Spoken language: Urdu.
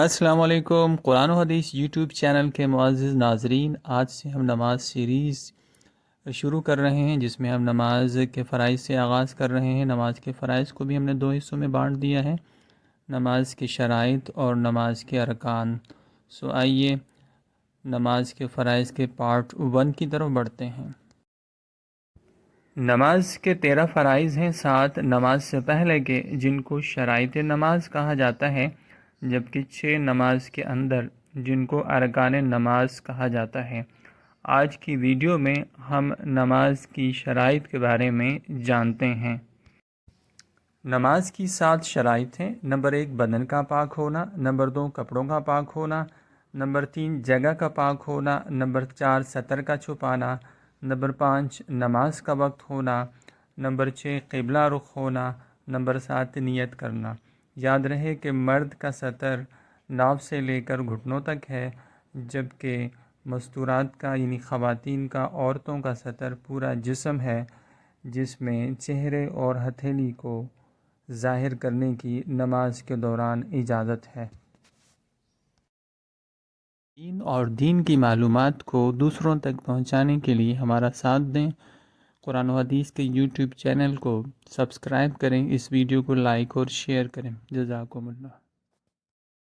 السلام علیکم۔ قرآن و حدیث یوٹیوب چینل کے معزز ناظرین، آج سے ہم نماز سیریز شروع کر رہے ہیں جس میں ہم نماز کے فرائض سے آغاز کر رہے ہیں۔ نماز کے فرائض کو بھی ہم نے 2 حصوں میں بانٹ دیا ہے، نماز کی شرائط اور نماز کے ارکان۔ آئیے نماز کے فرائض کے پارٹ 1 کی طرف بڑھتے ہیں۔ نماز کے 13 فرائض ہیں، 7 نماز سے پہلے کے جن کو شرائط نماز کہا جاتا ہے، جبکہ 6 نماز کے اندر جن کو ارکان نماز کہا جاتا ہے۔ آج کی ویڈیو میں ہم نماز کی شرائط کے بارے میں جانتے ہیں۔ نماز کی 7 شرائط ہیں۔ نمبر 1 بدن کا پاک ہونا، نمبر 2 کپڑوں کا پاک ہونا، نمبر 3 جگہ کا پاک ہونا، نمبر 4 سطر کا چھپانا، نمبر 5 نماز کا وقت ہونا، نمبر 6 قبلہ رخ ہونا، نمبر 7 نیت کرنا۔ یاد رہے کہ مرد کا سطر ناف سے لے کر گھٹنوں تک ہے، جبکہ مستورات کا یعنی خواتین کا، عورتوں کا سطر پورا جسم ہے، جس میں چہرے اور ہتھیلی کو ظاہر کرنے کی نماز کے دوران اجازت ہے۔ دین اور دین کی معلومات کو دوسروں تک پہنچانے کے لیے ہمارا ساتھ دیں۔ قرآن و حدیث کے یوٹیوب چینل کو سبسکرائب کریں، اس ویڈیو کو لائک اور شیئر کریں۔ جزاکم اللہ۔